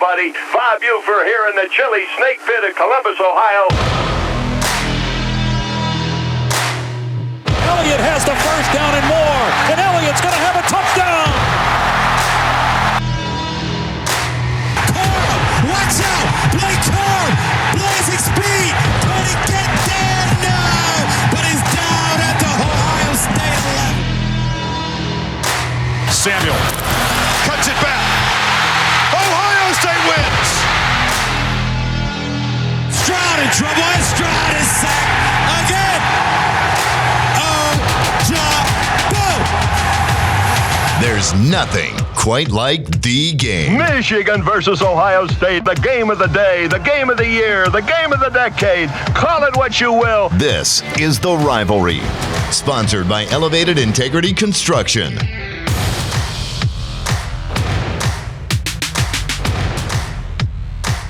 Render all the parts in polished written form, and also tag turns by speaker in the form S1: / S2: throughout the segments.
S1: everybody. 5U for here in the chilly snake pit of Columbus, Ohio.
S2: Elliott has the first down and more, and Elliott's going to have a touchdown.
S3: Carl, watch out! Blake Carl, blazing speed. Can he get there? No, but he's down at the Ohio State 11.
S4: Samuel cuts it back. Ohio State wins.
S3: Stroud in trouble, and Stroud is sacked again.
S5: There's nothing quite like the game.
S1: Michigan versus Ohio State, the game of the day, the game of the year, the game of the decade. Call it what you will.
S5: This is The Rivalry, sponsored by Elevated Integrity Construction.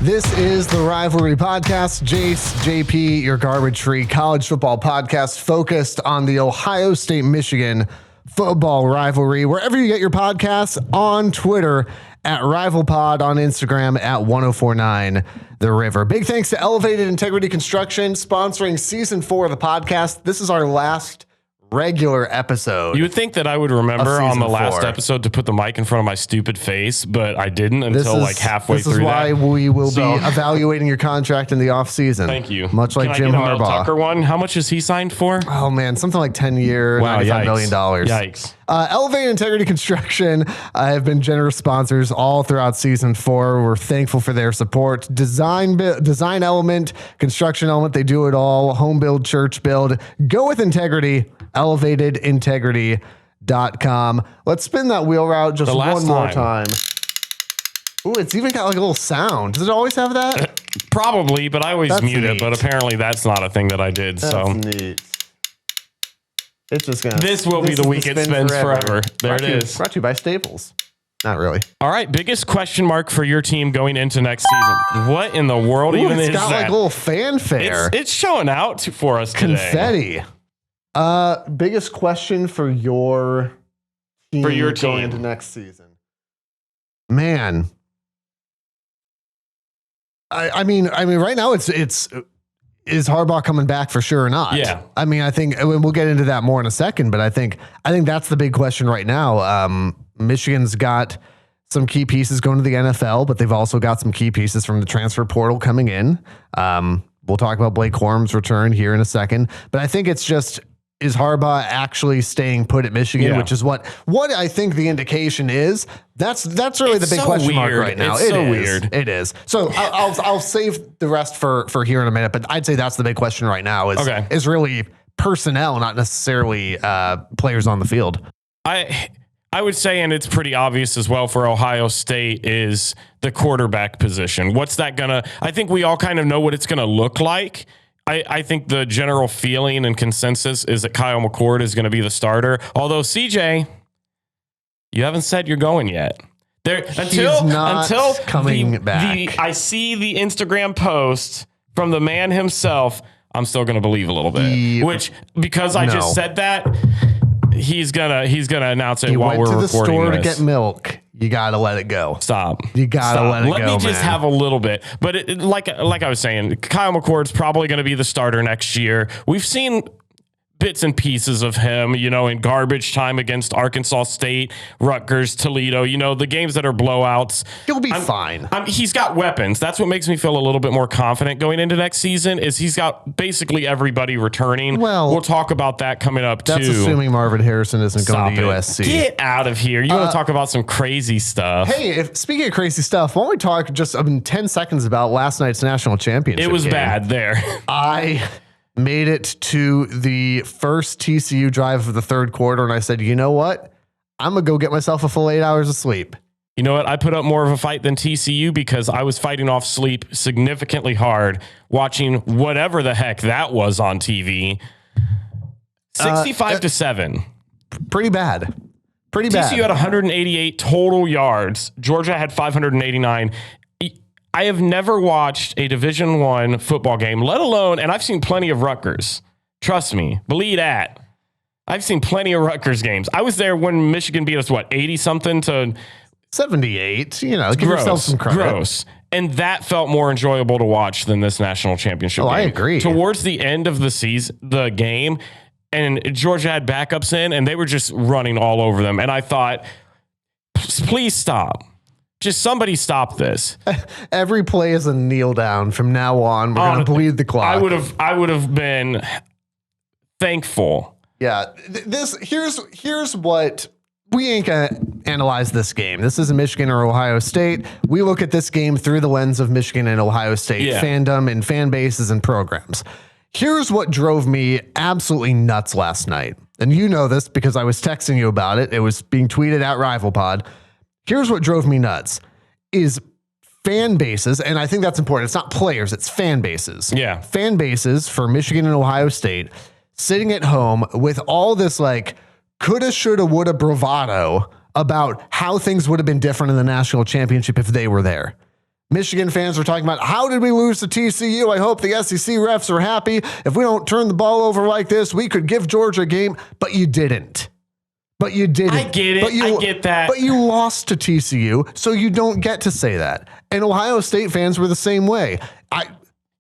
S6: This is the Rivalry Podcast. Jace, JP, your garbage-free college football podcast focused on the Ohio State-Michigan football rivalry. Wherever you get your podcasts, on Twitter at RivalPod, on Instagram at 1049 The River. Big thanks to Elevated Integrity Construction sponsoring season 4 of the podcast. This is our last regular episode.
S7: You would think that I would remember on the last episode to put the mic in front of my stupid face, but I didn't until like halfway through.
S6: This is why we will be evaluating your contract in the off season.
S7: Thank you.
S6: Much like Jim Harbaugh.
S7: Mel Tucker one. How much is he signed for?
S6: Oh man, something like 10-year, $95 million.
S7: Yikes.
S6: Elevated Integrity Construction have been generous sponsors all throughout season 4. We're thankful for their support. Design element, construction element, they do it all. Home build, church build. Go with integrity. ElevatedIntegrity.com. Let's spin that wheel route just one more time. Ooh, it's even got like a little sound. Does it always have that?
S7: Probably, but I always mute it. But apparently that's not a thing that I did.
S6: That's neat. It's just gonna.
S7: This will be the week it spins forever. There it is.
S6: Brought to you by Staples. Not really.
S7: All right, biggest question mark for your team going into next season. What in the world even is that?
S6: It's got like a little fanfare.
S7: It's showing out for us today.
S6: Confetti. Biggest question for your team going into next season. Man. I mean, right now it's is Harbaugh coming back for sure or not?
S7: Yeah.
S6: I mean, I think we'll get into that more in a second, but I think that's the big question right now. Michigan's got some key pieces going to the NFL, but they've also got some key pieces from the transfer portal coming in. We'll talk about Blake Corum's return here in a second, but I think it's just, is Harbaugh actually staying put at Michigan, which is what I think the indication is. That's really the big question mark right now.
S7: It's so weird.
S6: It is. So I'll save the rest for here in a minute, but I'd say that's the big question right now is really personnel, not necessarily players on the field.
S7: I would say, and it's pretty obvious as well for Ohio State, is the quarterback position. What's that gonna? I think we all kind of know what it's gonna look like. I think the general feeling and consensus is that Kyle McCord is going to be the starter. Although CJ, you haven't said you're going yet. Until
S6: coming back.
S7: I see the Instagram post from the man himself. I'm still going to believe a little bit. Because I just said that, he's gonna announce it while we're recording this.
S6: He went to the store to get milk. You gotta let it go.
S7: Stop.
S6: You gotta let it go.
S7: Let me just have a little bit. But like I was saying, Kyle McCord's probably going to be the starter next year. We've seen bits and pieces of him, in garbage time against Arkansas State, Rutgers, Toledo, the games that are blowouts.
S6: He'll be fine.
S7: He's got weapons. That's what makes me feel a little bit more confident going into next season is he's got basically everybody returning.
S6: Well,
S7: we'll talk about that coming up too.
S6: That's assuming Marvin Harrison isn't going to USC.
S7: Get out of here. You want to talk about some crazy stuff.
S6: Hey, speaking of crazy stuff, why don't we talk just 10 seconds about last night's national championship
S7: It was
S6: game.
S7: bad there.
S6: I made it to the first TCU drive of the third quarter, and I said, you know what? I'm going to go get myself a full 8 hours of sleep.
S7: You know what? I put up more of a fight than TCU because I was fighting off sleep significantly hard watching whatever the heck that was on TV. 65-7.
S6: Pretty bad.
S7: TCU had 188 total yards. Georgia had 589. I have never watched a Division I football game, let alone, and I've seen plenty of Rutgers. Trust me. Believe that. I've seen plenty of Rutgers games. I was there when Michigan beat us, 80-something to
S6: 78. You know, give yourself some credit.
S7: Gross. And that felt more enjoyable to watch than this national championship game.
S6: I agree.
S7: Towards the end of the game, and Georgia had backups in, and they were just running all over them. And I thought, please stop. Just somebody stop this.
S6: Every play is a kneel down from now on. We're going to bleed the clock.
S7: I would have been thankful.
S6: Yeah. Here's what we ain't going to analyze this game. This isn't Michigan or Ohio State. We look at this game through the lens of Michigan and Ohio State fandom and fan bases and programs. Here's what drove me absolutely nuts last night. And you know this because I was texting you about it. It was being tweeted at RivalPod. Here's what drove me nuts is fan bases. And I think that's important. It's not players, it's fan bases.
S7: Yeah.
S6: Fan bases for Michigan and Ohio State sitting at home with all this like coulda, shoulda, woulda bravado about how things would have been different in the national championship if they were there. Michigan fans were talking about, how did we lose to TCU? I hope the SEC refs are happy. If we don't turn the ball over like this, we could give Georgia a game, but you didn't. I
S7: get it. I get that.
S6: But you lost to TCU, so you don't get to say that. And Ohio State fans were the same way.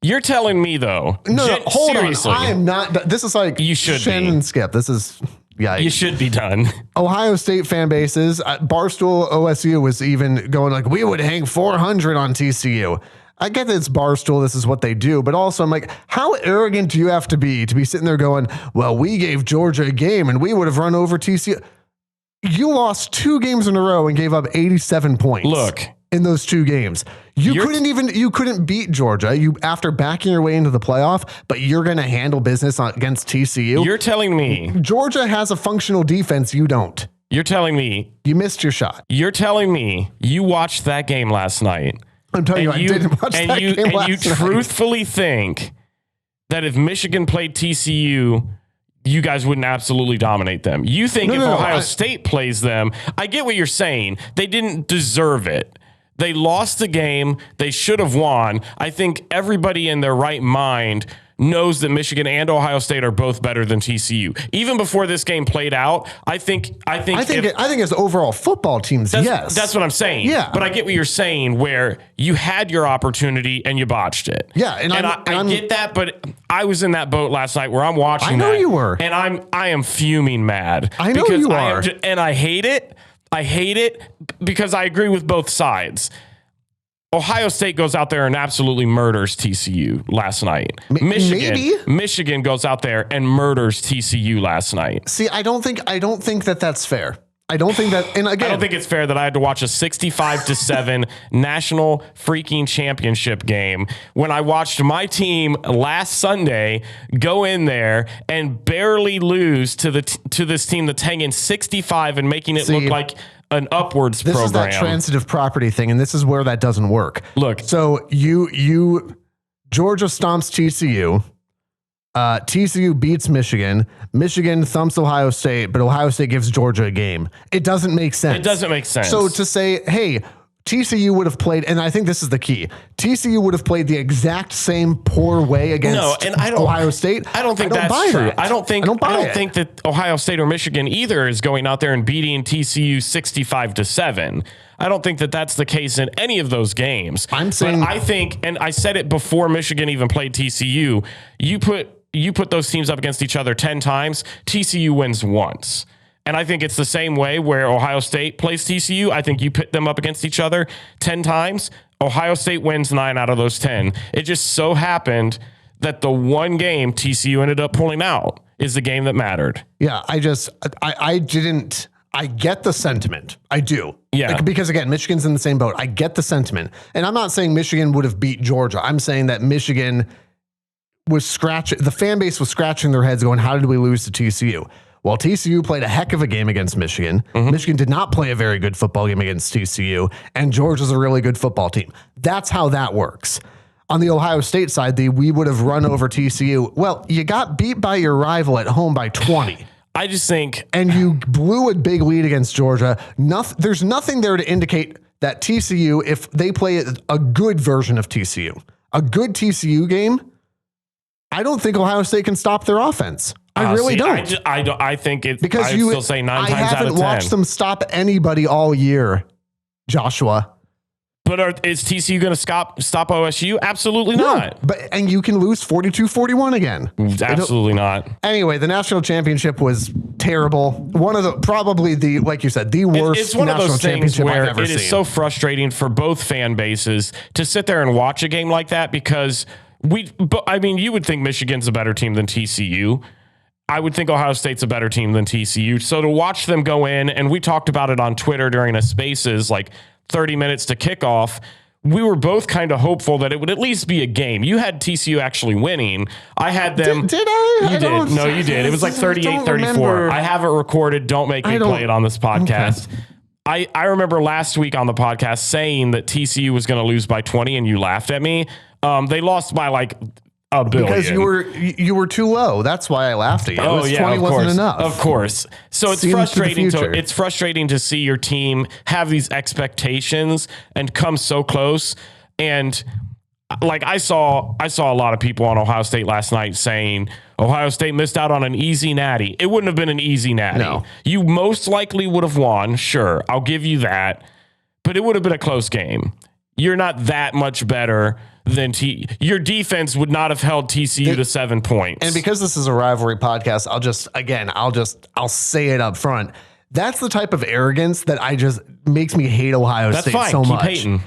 S7: You're telling me, though.
S6: No, hold
S7: seriously.
S6: on. I am not. This is like
S7: you should
S6: Shannon Skip. This is... Yeah,
S7: you should be done.
S6: Ohio State fan bases, Barstool OSU was even going like, we would hang 400 on TCU. I get that it's Barstool, this is what they do, but also I'm like, how arrogant do you have to be sitting there going, well, we gave Georgia a game and we would have run over TCU. You lost 2 games in a row and gave up 87 points.
S7: Look,
S6: in those 2 games. You couldn't beat Georgia after backing your way into the playoff, but you're going to handle business against TCU.
S7: You're telling me
S6: Georgia has a functional defense. You don't.
S7: You're telling me
S6: you missed your shot.
S7: You're telling me you watched that game last night.
S6: I'm telling you, I didn't watch that game last night.
S7: And you truthfully think that if Michigan played TCU, you guys wouldn't absolutely dominate them. You think if Ohio State plays them, I get what you're saying. They didn't deserve it. They lost the game. They should have won. I think everybody in their right mind knows that Michigan and Ohio State are both better than TCU. Even before this game played out, I think
S6: as overall football teams, yes.
S7: That's what I'm saying.
S6: Yeah.
S7: But I get what you're saying where you had your opportunity and you botched it.
S6: Yeah.
S7: I get that, but I was in that boat last night where I'm watching
S6: I know you were.
S7: And I am fuming mad.
S6: I know you are.
S7: And I hate it. I hate it because I agree with both sides. Ohio State goes out there and absolutely murders TCU last night. Michigan goes out there and murders TCU last night.
S6: See, I don't think that's fair. I don't think that, and again,
S7: I don't think it's fair that I had to watch a 65-7 national freaking championship game when I watched my team last Sunday go in there and barely lose to this team that's hanging 65 and making it look like an upwards program.
S6: This is that transitive property thing, and this is where that doesn't work.
S7: Look,
S6: so Georgia stomps TCU. TCU beats Michigan. Michigan thumps Ohio State, but Ohio State gives Georgia a game. It doesn't make sense.
S7: It doesn't make sense.
S6: So to say, hey, TCU would have played, and I think this is the key. TCU would have played the exact same poor way against Ohio State.
S7: I don't think that's true. I don't think that Ohio State or Michigan either is going out there and beating TCU 65-7. I don't think that that's the case in any of those games.
S6: I'm saying,
S7: but I think, and I said it before Michigan even played TCU, you put those teams up against each other 10 times, TCU wins once. And I think it's the same way where Ohio State plays TCU. I think you put them up against each other 10 times. Ohio State wins 9 out of those 10. It just so happened that the one game TCU ended up pulling out is the game that mattered.
S6: Yeah, I get the sentiment. I do.
S7: Yeah.
S6: Because again, Michigan's in the same boat. I get the sentiment. And I'm not saying Michigan would have beat Georgia. I'm saying that Michigan the fan base was scratching their heads going, how did we lose to TCU? Well, TCU played a heck of a game against Michigan. Mm-hmm. Michigan did not play a very good football game against TCU, and Georgia's a really good football team. That's how that works. On the Ohio State side, we would have run over TCU. Well, you got beat by your rival at home by 20.
S7: I just think...
S6: And you blew a big lead against Georgia. There's nothing there to indicate that TCU, if they play a good version of TCU, a good TCU game, I don't think Ohio State can stop their offense. I really don't.
S7: I think it's
S6: because
S7: I still say 9 times out of 10.
S6: I haven't watched them stop anybody all year Joshua.
S7: But is TCU going to stop OSU? Absolutely not.
S6: And you can lose 42-41 again.
S7: Absolutely not.
S6: Anyway, the national championship was terrible. One of like you said, the worst
S7: it's one
S6: national
S7: of those things
S6: championship
S7: where
S6: I've ever
S7: it
S6: seen.
S7: is so frustrating for both fan bases to sit there and watch a game like that because you would think Michigan's a better team than TCU. I would think Ohio State's a better team than TCU. So to watch them go in, and we talked about it on Twitter during a Spaces, like 30 minutes to kickoff, we were both kind of hopeful that it would at least be a game. You had TCU actually winning. I had them.
S6: Did I?
S7: You did. No, you did. It was like 38-34. I have it recorded. Don't make me play it on this podcast. Okay. I remember last week on the podcast saying that TCU was going to lose by 20, and you laughed at me. They lost by like a billion.
S6: Because you were too low. That's why I laughed at you. 20 wasn't enough.
S7: Of course. So it's frustrating. It's frustrating to see your team have these expectations and come so close. And like I saw a lot of people on Ohio State last night saying Ohio State missed out on an easy natty. It wouldn't have been an easy natty.
S6: No.
S7: You most likely would have won. Sure, I'll give you that. But it would have been a close game. You're not that much better than your defense would not have held TCU to 7 points.
S6: And because this is a rivalry podcast, I'll say it up front. That's the type of arrogance that makes me hate Ohio State so much.
S7: Keep hating.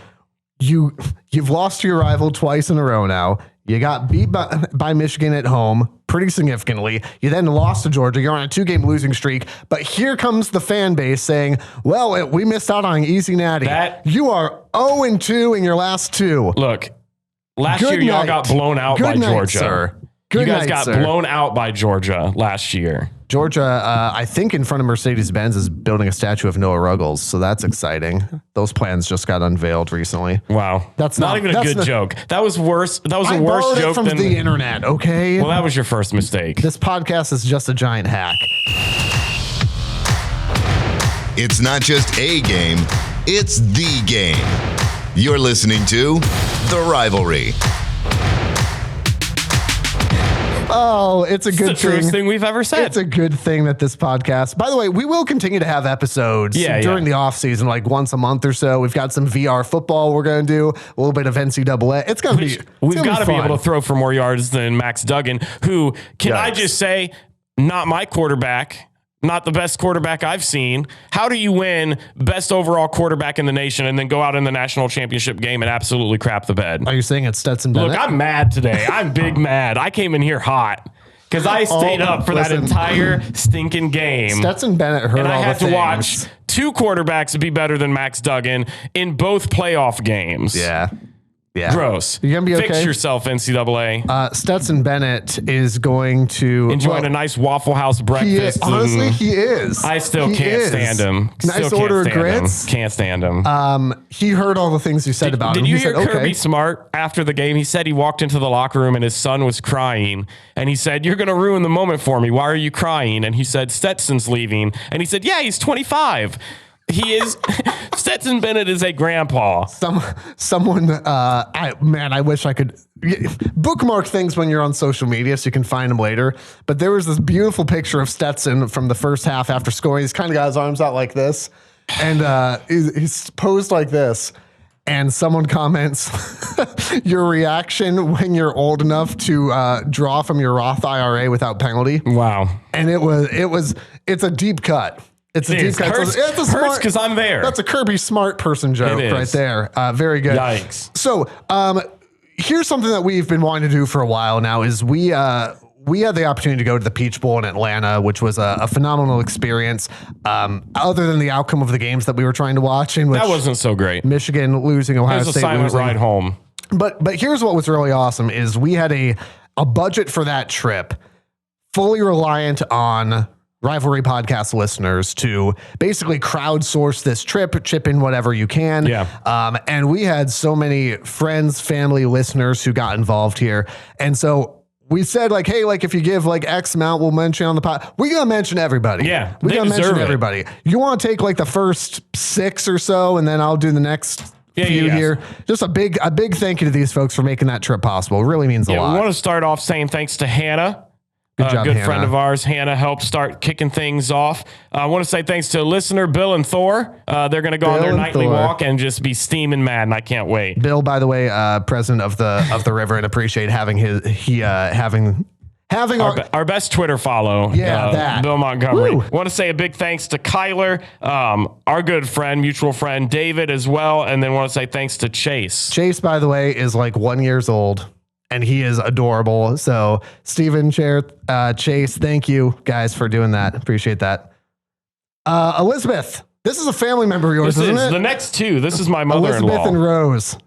S6: You've lost to your rival twice in a row now. You got beat by Michigan at home pretty significantly. You then lost to Georgia. You're on a 2-game losing streak. But here comes the fan base saying, well, we missed out on an easy natty. You are 0-2 in your last 2.
S7: Look, last year y'all got blown out by Georgia.
S6: Sir.
S7: You guys got blown out by Georgia last year.
S6: Georgia, I think in front of Mercedes-Benz is building a statue of Noah Ruggles, so that's exciting. Those plans just got unveiled recently.
S7: Wow, that's not even a good joke. That was worse. That was a worse joke
S6: from
S7: than
S6: the internet. Okay.
S7: Well, that was your first mistake.
S6: This podcast is just a giant hack.
S5: It's not just a game; it's the game. You're listening to The Rivalry.
S6: Oh, it's a good
S7: the truest thing we've ever said.
S6: It's a good thing that this podcast, by the way, we will continue to have episodes during the off season, like once a month or so. We've got some VR football we're going to do, a little bit of NCAA. It's going to be,
S7: we've got to be able to throw for more yards than Max Duggan, who I just say, not my quarterback. Not the best quarterback I've seen. How do you win best overall quarterback in the nation and then go out in the national championship game and absolutely crap the bed?
S6: Are you saying it's Stetson Bennett?
S7: Look, I'm mad today. I'm big mad. I came in here hot because I stayed up for that entire stinking game.
S6: Stetson Bennett heard all the things.
S7: And I had to watch 2 quarterbacks be better than Max Duggan in both playoff games.
S6: Yeah.
S7: Gross.
S6: You're going to be okay?
S7: Fix yourself, NCAA.
S6: Stetson Bennett is going to...
S7: enjoying a nice Waffle House breakfast.
S6: He is.
S7: I still can't stand him.
S6: Nice order of grits.
S7: Can't stand him.
S6: He heard all the things you said about him.
S7: Did you hear Kirby Smart after the game? He said he walked into the locker room and his son was crying. And he said, "You're going to ruin the moment for me. Why are you crying?" And he said, "Stetson's leaving." And he said, "Yeah, he's 25. He is." Stetson Bennett is a grandpa.
S6: I wish I could bookmark things when you're on social media so you can find them later. But there was this beautiful picture of Stetson from the first half after scoring. He's kind of got his arms out like this, and he's posed like this. And someone comments, "Your reaction when you're old enough to draw from your Roth IRA without penalty."
S7: Wow.
S6: And it's a deep cut. It's a deep cut.
S7: Hurts because I'm there.
S6: That's a Kirby Smart person joke right there. Very good.
S7: Yikes.
S6: So here's something that we've been wanting to do for a while now is we had the opportunity to go to the Peach Bowl in Atlanta, which was a phenomenal experience. Other than the outcome of the games that we were trying to watch, in which
S7: that wasn't so great.
S6: Michigan losing, Ohio State losing.
S7: It was a silent ride home.
S6: But here's what was really awesome is we had a budget for that trip, fully reliant on Rivalry podcast listeners to basically crowdsource this trip, chip in whatever you can.
S7: Yeah.
S6: And we had so many friends, family, listeners who got involved here. And so we said like, hey, like if you give like X amount, we'll mention on the pod. We're going to mention everybody.
S7: Yeah.
S6: We're going to mention everybody. You want to take like the first 6 or so, and then I'll do the next few here. Just a big thank you to these folks for making that trip possible. It really means a lot.
S7: We want to start off saying thanks to Hannah,
S6: Good job,
S7: good
S6: Hannah.
S7: friend of ours. Hannah helped start kicking things off. I want to say thanks to listener Bill and Thor. They're going to go on their nightly walk and just be steaming mad, and I can't wait.
S6: Bill, by the way, president of the river, and appreciate having having
S7: our best Twitter follow.
S6: That
S7: Bill Montgomery.
S6: Woo.
S7: Want to say a big thanks to Kyler, our good friend, mutual friend, David as well. And then want to say thanks to Chase.
S6: Chase, by the way, is like 1 year old. And he is adorable. So, Steven, Chase, thank you guys for doing that. Appreciate that. Elizabeth, this is a family member of yours, isn't it?
S7: The next two. This is my mother-in-law.
S6: Elizabeth and Rose.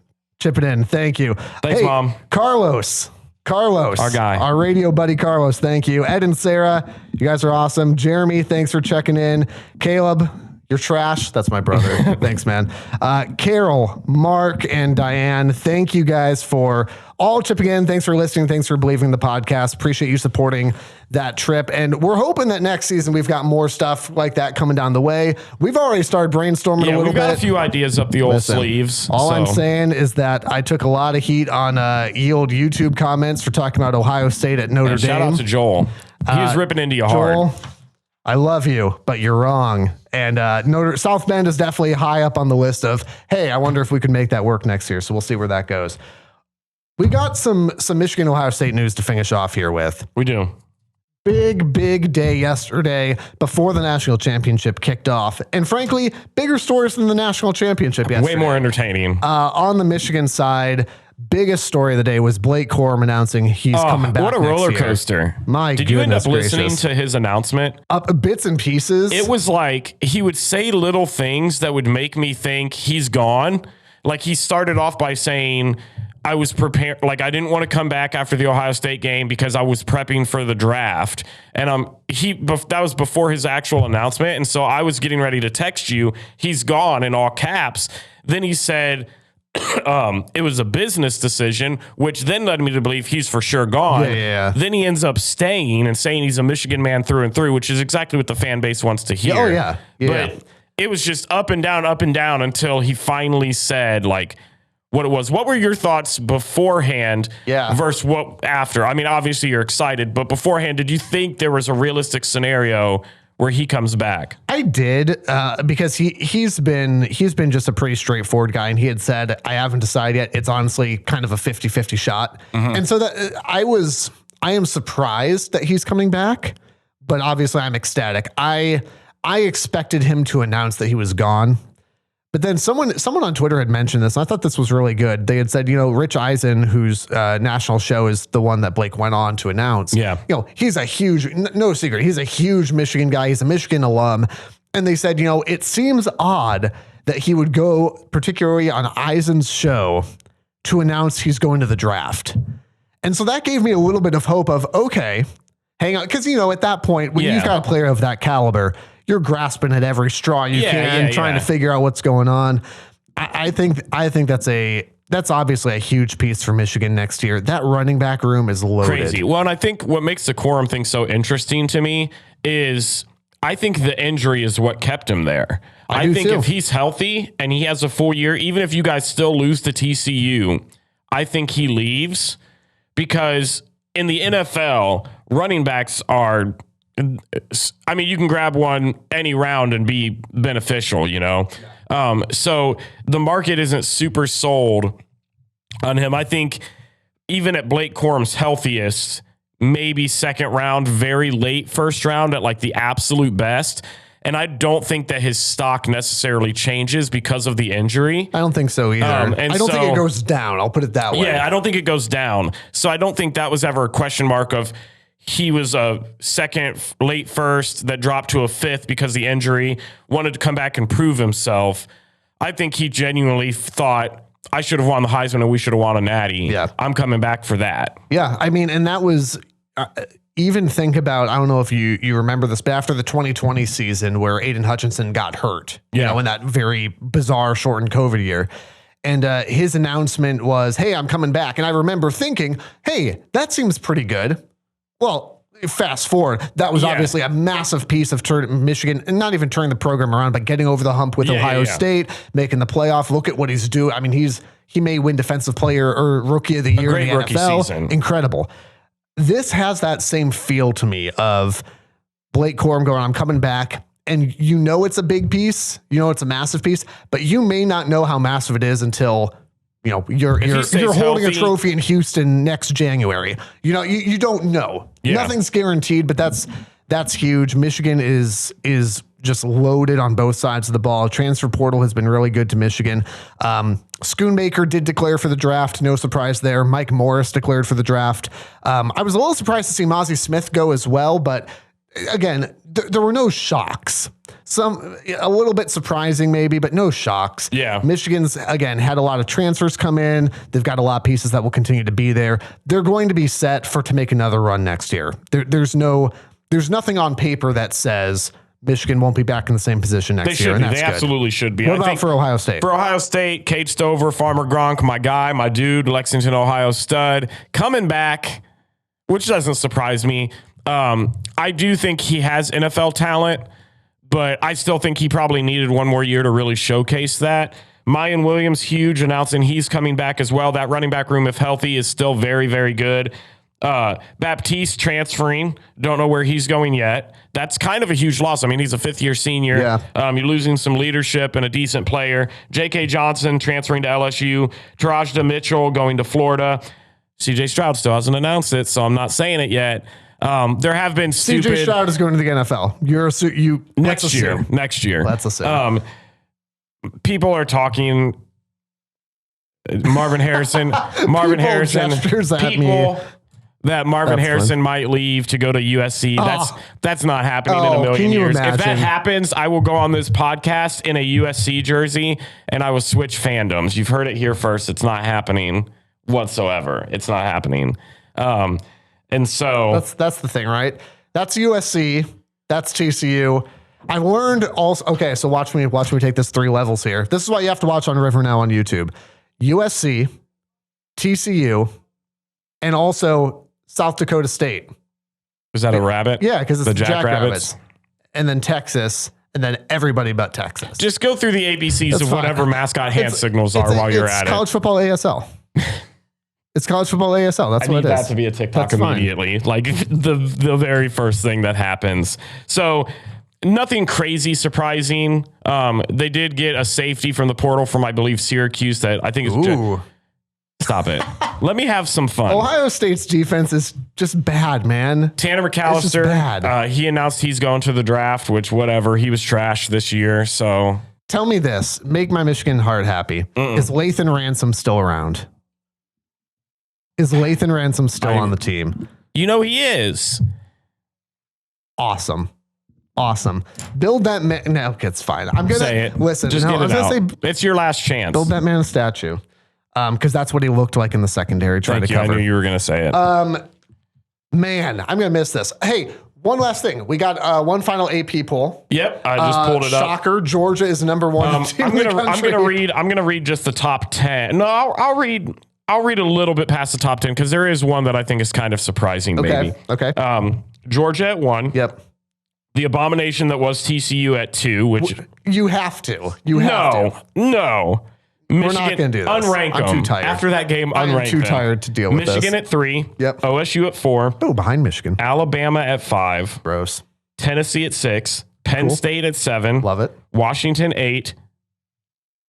S6: Chip it in. Thank you.
S7: Thanks, Mom.
S6: Carlos, our
S7: guy.
S6: Our radio buddy, Carlos. Thank you. Ed and Sarah, you guys are awesome. Jeremy, thanks for checking in. Caleb, you're trash. That's my brother. Thanks, man. Carol, Mark, and Diane, thank you guys for all chipping in. Thanks for listening. Thanks for believing in the podcast. Appreciate you supporting that trip. And we're hoping that next season we've got more stuff like that coming down the way. We've already started brainstorming a little bit.
S7: We've got a few ideas up the old sleeves.
S6: All I'm saying is that I took a lot of heat on Yield YouTube comments for talking about Ohio State at Notre Dame.
S7: Shout out to Joel. He was ripping into you
S6: Joel,
S7: hard.
S6: I love you, but you're wrong. And South Bend is definitely high up on the list of, hey, I wonder if we could make that work next year. So we'll see where that goes. We got some Michigan Ohio State news to finish off here with.
S7: We do.
S6: Big day yesterday before the national championship kicked off. And frankly, bigger stories than the national championship yesterday.
S7: Way more entertaining.
S6: On the Michigan side, biggest story of the day was Blake Corum announcing he's coming back.
S7: What a
S6: next
S7: roller
S6: year.
S7: coaster.
S6: Did
S7: you end up listening to his announcement?
S6: Bits and pieces.
S7: It was like he would say little things that would make me think he's gone. Like he started off by saying, I was prepared, like I didn't want to come back after the Ohio State game because I was prepping for the draft. And that was before his actual announcement. And so I was getting ready to text you, he's gone, in all caps. Then he said, it was a business decision, which then led me to believe he's for sure gone.
S6: Yeah.
S7: Then he ends up staying and saying he's a Michigan man through and through, which is exactly what the fan base wants to hear.
S6: Oh, yeah.
S7: But it was just up and down until he finally said, like, what it was. What were your thoughts beforehand versus what after? I mean, obviously you're excited, but beforehand, did you think there was a realistic scenario where he comes back?
S6: I did, because he's been just a pretty straightforward guy, and he had said, I haven't decided yet. It's honestly kind of a 50-50 shot. Mm-hmm. And so that I am surprised that he's coming back, but obviously I'm ecstatic. I expected him to announce that he was gone. But then someone on Twitter had mentioned this, and I thought this was really good. They had said, Rich Eisen, whose national show is the one that Blake went on to announce.
S7: Yeah.
S6: He's a huge, no secret, he's a huge Michigan guy. He's a Michigan alum. And they said, it seems odd that he would go, particularly on Eisen's show, to announce he's going to the draft. And so that gave me a little bit of hope of, okay, hang on. Because, at that point, when you've got a player of that caliber, you're grasping at every straw you can, trying to figure out what's going on. I think that's obviously a huge piece for Michigan next year. That running back room is loaded.
S7: Crazy. Well, and I think what makes the Corum thing so interesting to me is I think the injury is what kept him there. I think if he's healthy and he has a full year, even if you guys still lose to TCU, I think he leaves, because in the NFL, running backs are, I mean, you can grab one any round and be beneficial, So the market isn't super sold on him. I think even at Blake Corum's healthiest, maybe second round, very late first round at like the absolute best. And I don't think that his stock necessarily changes because of the injury.
S6: I don't think so either. I don't think it goes down. I'll put it that way.
S7: Yeah, I don't think it goes down. So I don't think that was ever a question mark of he was a second, late first that dropped to a fifth because the injury, wanted to come back and prove himself. I think he genuinely thought, I should have won the Heisman and we should have won a Natty.
S6: Yeah.
S7: I'm coming back for that.
S6: Yeah, I mean, and that was, even think about, I don't know if you remember this, but after the 2020 season where Aiden Hutchinson got hurt, in that very bizarre shortened COVID year. And his announcement was, hey, I'm coming back. And I remember thinking, hey, that seems pretty good. Well, fast forward, that was obviously a massive piece of Michigan, and not even turning the program around, but getting over the hump with Ohio State, making the playoff. Look at what he's doing. I mean, he may win defensive player or rookie of the year in the NFL.
S7: Season.
S6: Incredible. this has that same feel to me of Blake Corum going, I'm coming back. And you know it's a big piece, you know it's a massive piece, but you may not know how massive it is until you're holding a trophy in Houston next January. You don't know. Yeah. Nothing's guaranteed, but that's huge. Michigan is just loaded on both sides of the ball. Transfer portal has been really good to Michigan. Schoonmaker did declare for the draft. No surprise there. Mike Morris declared for the draft. I was a little surprised to see Mozzie Smith go as well, but again, there were no shocks. Some a little bit surprising maybe, but no shocks.
S7: Yeah.
S6: Michigan's, again, had a lot of transfers come in. They've got a lot of pieces that will continue to be there. They're going to be set to make another run next year. There's nothing on paper that says Michigan won't be back in the same position next year.
S7: They absolutely should be.
S6: What about for Ohio State?
S7: For Ohio State, Kate Stover, Farmer Gronk, my guy, my dude, Lexington, Ohio stud, coming back, which doesn't surprise me. I do think he has NFL talent, but I still think he probably needed one more year to really showcase that. Mayan Williams, huge, announcing he's coming back as well. That running back room, if healthy, is still very, very good. Baptiste transferring. Don't know where he's going yet. That's kind of a huge loss. I mean, he's a fifth-year senior.
S6: Yeah.
S7: You're losing some leadership and a decent player. J.K. Johnson transferring to LSU. Tarajda Mitchell going to Florida. C.J. Stroud still hasn't announced it, so I'm not saying it yet. There have been stupid...
S6: C.J. Stroud is going to the NFL.
S7: Next year.
S6: Let's assume.
S7: People are talking... Marvin Harrison.
S6: Gestures at me.
S7: That Marvin Harrison might leave to go to USC. That's not happening in a million years.
S6: Imagine?
S7: If that happens, I will go on this podcast in a USC jersey and I will switch fandoms. You've heard it here first. It's not happening whatsoever. It's not happening. And so
S6: that's the thing, right? That's USC. That's TCU. I learned also. Okay, so watch me take this 3 levels here. This is why you have to watch on River Now on YouTube. USC, TCU, and also South Dakota State.
S7: Is that a rabbit?
S6: Yeah, because it's
S7: the
S6: the Jackrabbits. And then Texas, and then everybody but Texas.
S7: Just go through the ABCs of whatever mascot hand signals are while you're at it.
S6: It's college football ASL. It's college football ASL. That's what it is.
S7: I need that to be a TikTok
S6: That's
S7: immediately. Fine. Like the very first thing that happens. So nothing crazy surprising. They did get a safety from the portal from, I believe, Syracuse that I think is... Stop it. Let me have some fun.
S6: Ohio State's defense is just bad, man.
S7: Tanner McAllister,
S6: bad.
S7: He announced he's going to the draft, which whatever. He was trash this year, so...
S6: Tell me this. Make my Michigan heart happy. Is Lathan Ransom still around? Is Lathan Ransom still on the team?
S7: You know he is.
S6: Awesome. Build that man. No, it's fine. I'm gonna
S7: say it.
S6: Listen,
S7: just get it out. It's your last chance.
S6: Build that man a statue. Because that's what he looked like in the secondary. Trying to cover.
S7: I knew you were gonna say it.
S6: Man, I'm gonna miss this. Hey, one last thing. We got one final AP poll.
S7: Yep, I just pulled it up.
S6: Shocker, Georgia is number 1 team in the country.
S7: I'm gonna read just the top 10. No, I'll read a little bit past the top 10 because there is one that I think is kind of surprising. Maybe.
S6: Okay.
S7: Georgia at 1.
S6: Yep.
S7: The abomination that was TCU at 2, which
S6: you have to.
S7: No. Michigan,
S6: we're not going to do this.
S7: Unrank
S6: I'm
S7: them.
S6: too tired.
S7: After that game, unrank
S6: I'm too tired to deal with
S7: Michigan
S6: this.
S7: at 3.
S6: Yep.
S7: OSU at 4.
S6: Oh, behind Michigan.
S7: Alabama at 5.
S6: Gross.
S7: Tennessee at 6. Penn State at 7.
S6: Love it.
S7: Washington 8.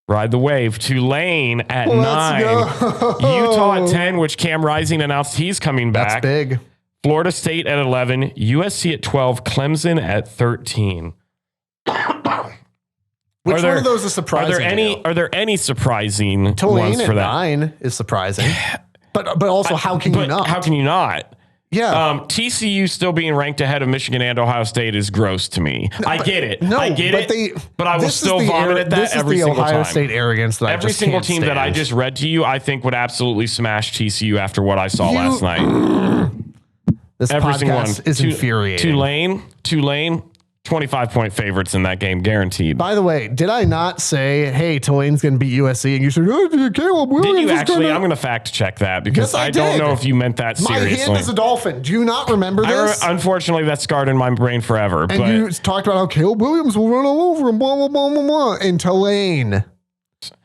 S7: Ride the wave. Tulane at 9.
S6: Go.
S7: Utah at 10, which Cam Rising announced he's coming back.
S6: That's big.
S7: Florida State at 11. USC at 12. Clemson at 13.
S6: Which one of those is surprising?
S7: Are there any surprising
S6: Tulane
S7: ones for
S6: at
S7: that?
S6: 9 is surprising. But also, how can you not?
S7: How can you not?
S6: Yeah.
S7: TCU still being ranked ahead of Michigan and Ohio State is gross to me. I get it. But I will still vomit at that every single time.
S6: This is the Ohio State arrogance that
S7: every single team that I just read to you, I think would absolutely smash TCU after what I saw last night.
S6: This podcast is infuriating.
S7: Tulane. 25-point favorites in that game, guaranteed.
S6: By the way, did I not say, hey, Tulane's going to beat USC? And you said, oh, Caleb Williams.
S7: Did you actually? I'm going to fact check that because I don't know if you meant that seriously.
S6: My hand is a dolphin. Do you not remember this?
S7: Unfortunately, that's scarred in my brain forever.
S6: And you talked about how Caleb Williams will run all over him, blah, blah, blah, blah, blah, in Tulane.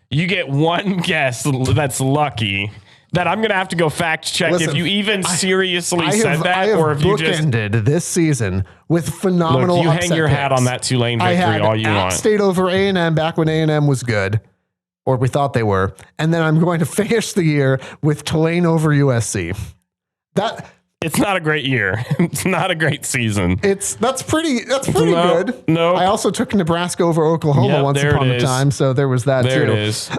S7: You get one guess that's lucky. that I'm going to have to go fact check
S6: Listen,
S7: if you even seriously said
S6: I
S7: that,
S6: have
S7: or if you just
S6: bookended this season with phenomenal.
S7: look. You hang
S6: upset
S7: your hat
S6: picks.
S7: on that Tulane
S6: I
S7: victory
S6: had
S7: all you
S6: App
S7: want.
S6: State over A&M back when A&M was good, or we thought they were, and then I'm going to finish the year with Tulane over USC.
S7: It's not a great year. It's not a great season.
S6: That's pretty good.
S7: No.
S6: I also took Nebraska over Oklahoma once upon a time, so there was that
S7: there
S6: too.
S7: There it is.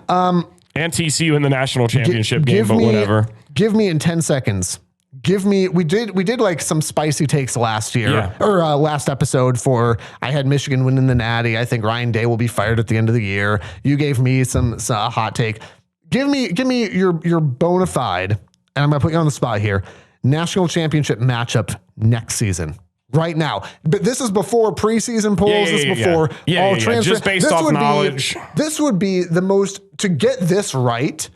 S7: And TCU in the national championship game, but whatever.
S6: Give me in 10 seconds. We did like some spicy takes last year or last episode for, I had Michigan winning the Natty. I think Ryan Day will be fired at the end of the year. You gave me some hot take. Give me your bona fide, and I'm going to put you on the spot here, national championship matchup next season. Right now. But this is before preseason polls. This is before all transfer.
S7: Just based off knowledge.
S6: This would be the most, to get this right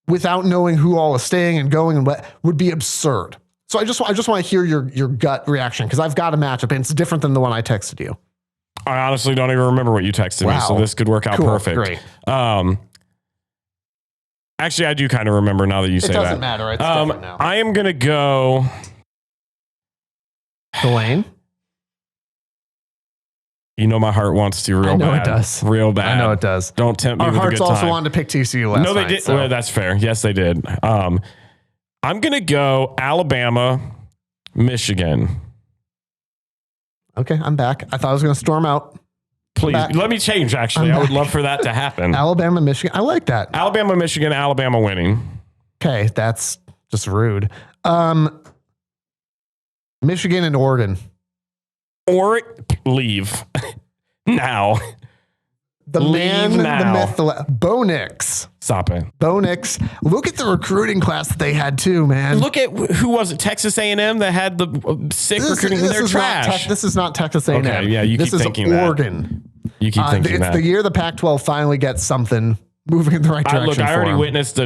S6: without knowing who all is staying and going and what would be absurd. So I just want to hear your gut reaction, because I've got a matchup and it's different than the one I texted you.
S7: I honestly don't even remember what you texted me, so this could work out perfect.
S6: Great.
S7: Actually, I do kind of remember now that you say that.
S6: It doesn't matter. It's different now.
S7: I am going to go
S6: Tulane.
S7: You know my heart wants to real bad.
S6: I know it does.
S7: Real bad.
S6: I know it does.
S7: Don't tempt me
S6: Our
S7: with a
S6: hearts
S7: good time.
S6: also wanted to pick TCU last night.
S7: No, they did.
S6: So.
S7: Well, that's fair. Yes, they did. I'm going to go Alabama, Michigan.
S6: Okay, I'm back. I thought I was going to storm out.
S7: Please, let me change, actually. I would love for that to happen.
S6: Alabama, Michigan. I like that.
S7: Alabama, Michigan, Alabama winning.
S6: Okay, that's just rude. Michigan and Oregon.
S7: Or leave now.
S6: The man, the myth, Bo Nix.
S7: Stop it.
S6: Bo Nix. Look at the recruiting class that they had too, man.
S7: Look at, who was it? Texas A&M that had the sick recruiting. They're trash.
S6: This is not Texas A&M.
S7: Okay, yeah, you keep thinking that.
S6: This is Oregon.
S7: You keep thinking
S6: it's
S7: that.
S6: the year the Pac-12 finally gets something moving in the right direction.
S7: I already witnessed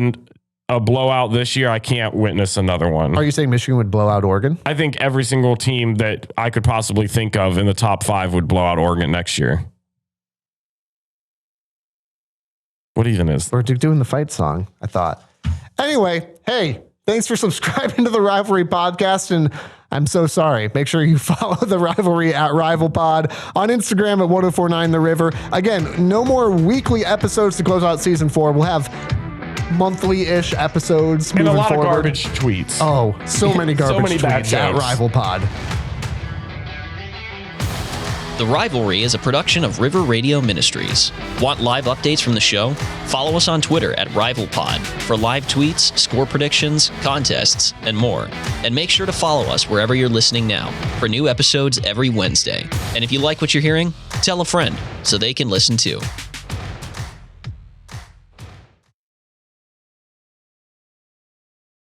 S7: a blowout this year. I can't witness another one.
S6: Are you saying Michigan would blow out Oregon?
S7: I think every single team that I could possibly think of in the top 5 would blow out Oregon next year. What even is?
S6: We're doing the fight song, I thought. Anyway, hey, thanks for subscribing to the Rivalry Podcast, and I'm so sorry. Make sure you follow the Rivalry at RivalPod, on Instagram at 1049 The River. Again, no more weekly episodes to close out season 4. We'll have monthly-ish episodes
S7: and
S6: moving
S7: a lot
S6: forward.
S7: of garbage tweets.
S6: Oh, so many garbage
S7: so many bad
S6: tweets at
S7: jokes.
S6: RivalPod.
S8: The Rivalry is a production of River Radio Ministries. Want live updates from the show? Follow us on Twitter at RivalPod for live tweets, score predictions, contests, and more. And make sure to follow us wherever you're listening now for new episodes every Wednesday. And if you like what you're hearing, tell a friend so they can listen too.